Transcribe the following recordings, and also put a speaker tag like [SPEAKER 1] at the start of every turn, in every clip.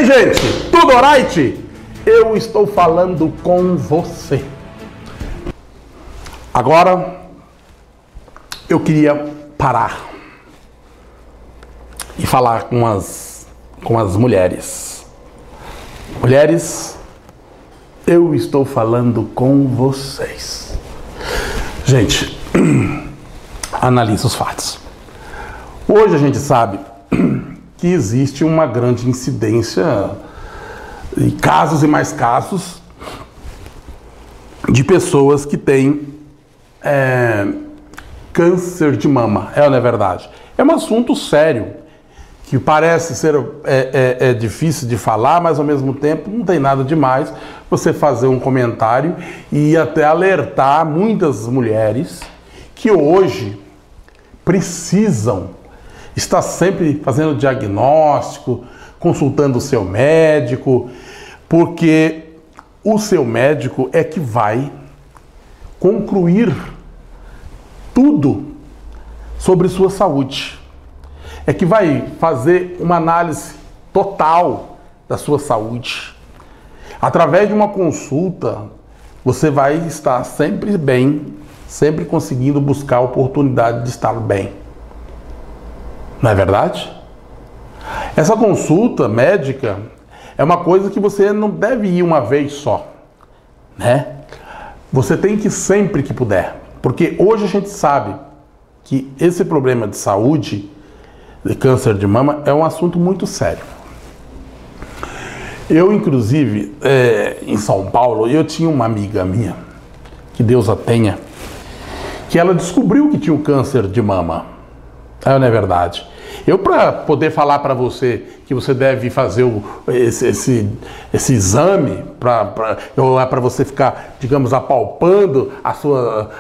[SPEAKER 1] gente? Tudo alright? Eu estou falando com você. Agora, eu queria parar e falar com as mulheres. Mulheres, eu estou falando com vocês. Gente, analise os fatos. Hoje a gente sabe que existe uma grande incidência e casos e mais casos de pessoas que têm câncer de mama. Não é verdade? É um assunto sério, que parece ser difícil de falar, mas ao mesmo tempo não tem nada demais você fazer um comentário e até alertar muitas mulheres que hoje precisam estar sempre fazendo diagnóstico, consultando o seu médico, porque o seu médico é que vai concluir tudo sobre sua saúde. É que vai fazer uma análise total da sua saúde. Através de uma consulta, você vai estar sempre bem, sempre conseguindo buscar a oportunidade de estar bem. Não é verdade? Essa consulta médica é uma coisa que você não deve ir uma vez só, né? Você tem que ir sempre que puder, porque hoje a gente sabe que esse problema de saúde, de câncer de mama, é um assunto muito sério. Eu, inclusive, em São Paulo, eu tinha uma amiga minha, que Deus a tenha, que ela descobriu que tinha o câncer de mama. Não é verdade? Eu, para poder falar para você que você deve fazer esse exame, para você ficar, digamos, apalpando a sua,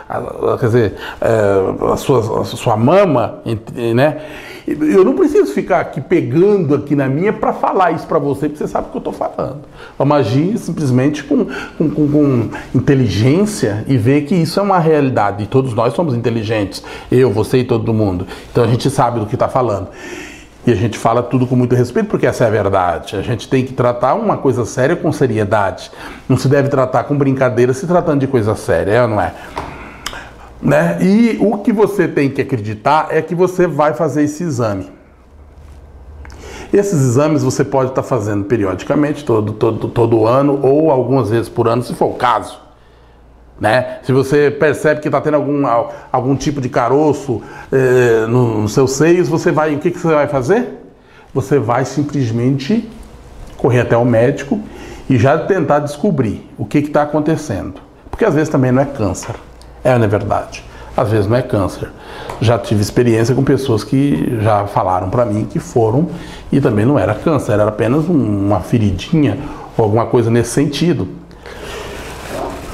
[SPEAKER 1] a sua mama, né? Eu não preciso ficar aqui pegando aqui na minha para falar isso para você, porque você sabe o que eu estou falando. Vamos agir simplesmente com inteligência e ver que isso é uma realidade. E todos nós somos inteligentes, eu, você e todo mundo. Então a gente sabe do que está falando. E a gente fala tudo com muito respeito, porque essa é a verdade. A gente tem que tratar uma coisa séria com seriedade. Não se deve tratar com brincadeira se tratando de coisa séria, não é? Né? E o que você tem que acreditar é que você vai fazer esse exame. Esses exames você pode estar fazendo periodicamente, todo ano, ou algumas vezes por ano, se for o caso. Né? Se você percebe que está tendo algum tipo de caroço nos seus seios, você vai, o que você vai fazer? Você vai simplesmente correr até o médico e já tentar descobrir o que está acontecendo. Porque às vezes também não é câncer. Não é verdade. Às vezes não é câncer. Já tive experiência com pessoas que já falaram para mim que foram e também não era câncer, era apenas uma feridinha ou alguma coisa nesse sentido.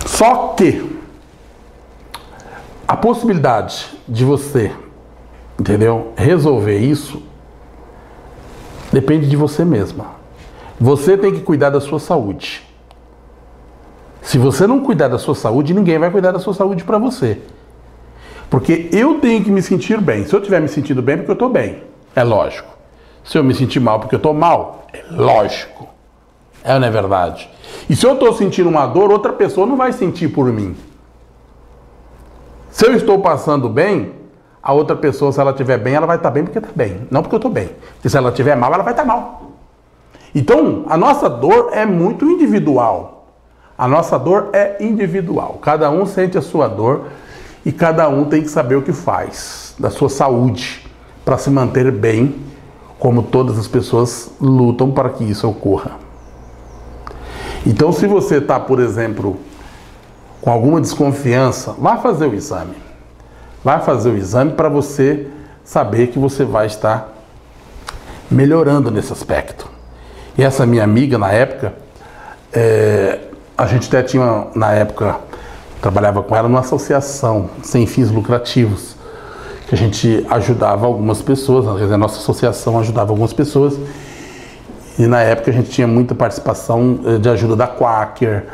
[SPEAKER 1] Só que a possibilidade de você, entendeu, resolver isso depende de você mesma. Você tem que cuidar da sua saúde. Se você não cuidar da sua saúde, ninguém vai cuidar da sua saúde para você. Porque eu tenho que me sentir bem. Se eu estiver me sentindo bem, porque eu estou bem. É lógico. Se eu me sentir mal porque eu estou mal, é lógico. Não é verdade? E se eu estou sentindo uma dor, outra pessoa não vai sentir por mim. Se eu estou passando bem, a outra pessoa, se ela estiver bem, ela vai estar bem porque está bem. Não porque eu estou bem. E se ela estiver mal, ela vai estar mal. Então, a nossa dor é muito individual. A nossa dor é individual. Cada um sente a sua dor e cada um tem que saber o que faz da sua saúde para se manter bem, como todas as pessoas lutam para que isso ocorra. Então, se você está, por exemplo, com alguma desconfiança, vá fazer o exame. Vá fazer o exame para você saber que você vai estar melhorando nesse aspecto. E essa minha amiga, na época, a gente até tinha, na época, trabalhava com ela numa associação sem fins lucrativos, que a gente ajudava algumas pessoas, quer dizer, a nossa associação ajudava algumas pessoas, e na época a gente tinha muita participação de ajuda da Quaker,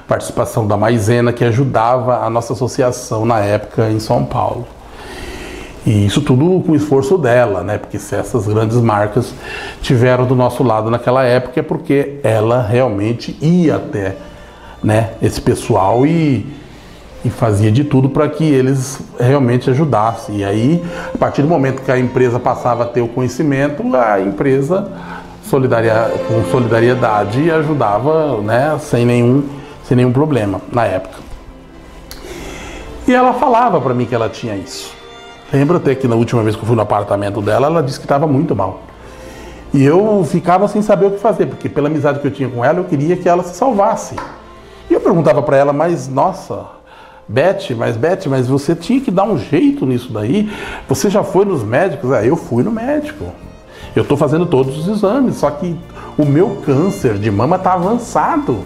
[SPEAKER 1] participação da Maisena, que ajudava a nossa associação na época em São Paulo. E isso tudo com o esforço dela, né? Porque se essas grandes marcas tiveram do nosso lado naquela época é porque ela realmente ia até, né, esse pessoal e fazia de tudo para que eles realmente ajudassem. E aí, a partir do momento que a empresa passava a ter o conhecimento, a empresa com solidariedade ajudava, né, sem nenhum problema na época. E ela falava para mim que ela tinha isso. Lembro até que na última vez que eu fui no apartamento dela, ela disse que estava muito mal. E eu ficava sem saber o que fazer, porque pela amizade que eu tinha com ela, eu queria que ela se salvasse. E eu perguntava para ela, mas nossa, Beth, mas você tinha que dar um jeito nisso daí. Você já foi nos médicos? Eu fui no médico. Eu estou fazendo todos os exames, só que o meu câncer de mama está avançado.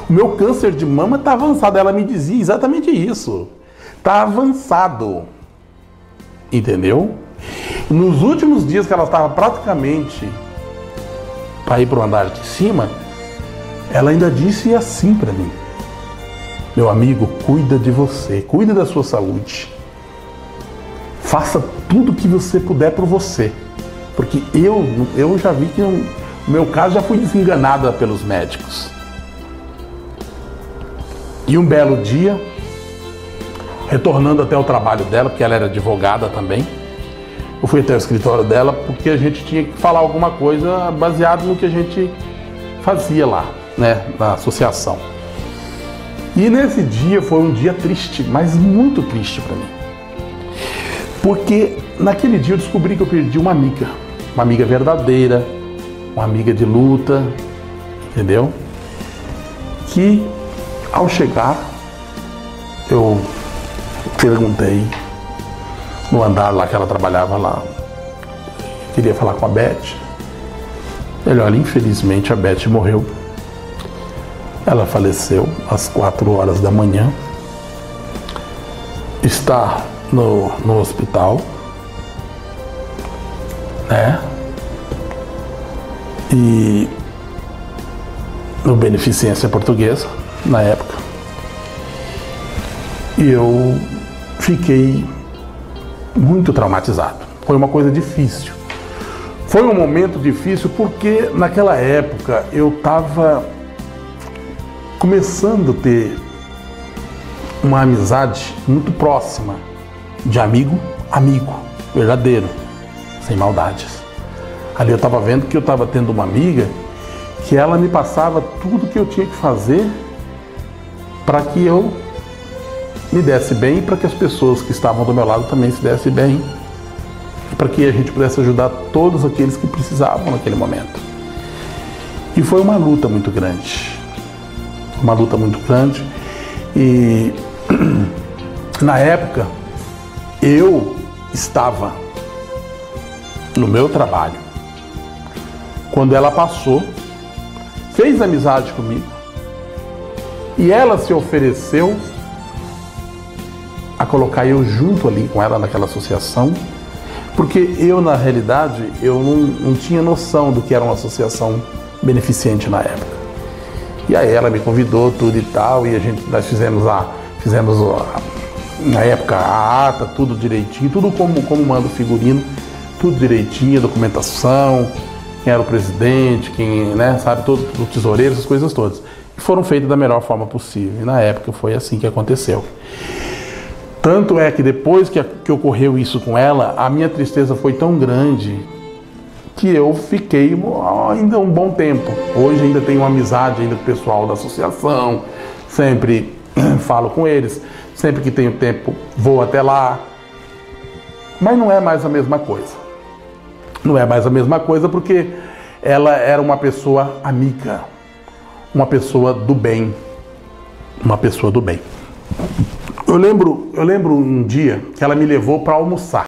[SPEAKER 1] O meu câncer de mama está avançado. Ela me dizia exatamente isso. Está avançado. Entendeu? Nos últimos dias que ela estava praticamente para ir para o andar de cima, ela ainda disse assim para mim: meu amigo, cuida de você, cuida da sua saúde. Faça tudo que você puder por você. Porque eu já vi que no meu caso já fui desenganada pelos médicos. E um belo dia, retornando até o trabalho dela, porque ela era advogada também, eu fui até o escritório dela porque a gente tinha que falar alguma coisa baseado no que a gente fazia lá, né, na associação. E nesse dia foi um dia triste, mas muito triste para mim. Porque naquele dia eu descobri que eu perdi uma amiga verdadeira, uma amiga de luta, entendeu? Que ao chegar, eu perguntei no andar lá que ela trabalhava lá, queria falar com a Beth. Ele, olha, infelizmente a Beth morreu. Ela faleceu às 4 horas da manhã. Está no hospital, né? E no Beneficência Portuguesa, na época. E eu fiquei muito traumatizado. Foi uma coisa difícil. Foi um momento difícil porque naquela época eu estava começando a ter uma amizade muito próxima, de amigo, verdadeiro, sem maldades. Ali eu estava vendo que eu estava tendo uma amiga que ela me passava tudo que eu tinha que fazer para que eu me desse bem e para que as pessoas que estavam do meu lado também se dessem bem e para que a gente pudesse ajudar todos aqueles que precisavam naquele momento. E foi uma luta muito grande. E na época eu estava no meu trabalho quando ela passou, fez amizade comigo e ela se ofereceu a colocar eu junto ali com ela naquela associação, porque eu, na realidade, eu não tinha noção do que era uma associação beneficente na época. E aí ela me convidou, tudo e tal, e nós fizemos na época a ata, tudo direitinho, tudo como manda o figurino, tudo direitinho, a documentação, quem era o presidente, quem, né, sabe, todo o tesoureiro, essas coisas todas. E foram feitas da melhor forma possível. E na época foi assim que aconteceu. Tanto é que depois que ocorreu isso com ela, a minha tristeza foi tão grande que eu fiquei ainda um bom tempo. Hoje ainda tenho uma amizade ainda com o pessoal da associação, sempre falo com eles, sempre que tenho tempo vou até lá. Mas não é mais a mesma coisa. Não é mais a mesma coisa porque ela era uma pessoa amiga, uma pessoa do bem, uma pessoa do bem. Eu lembro um dia que ela me levou para almoçar.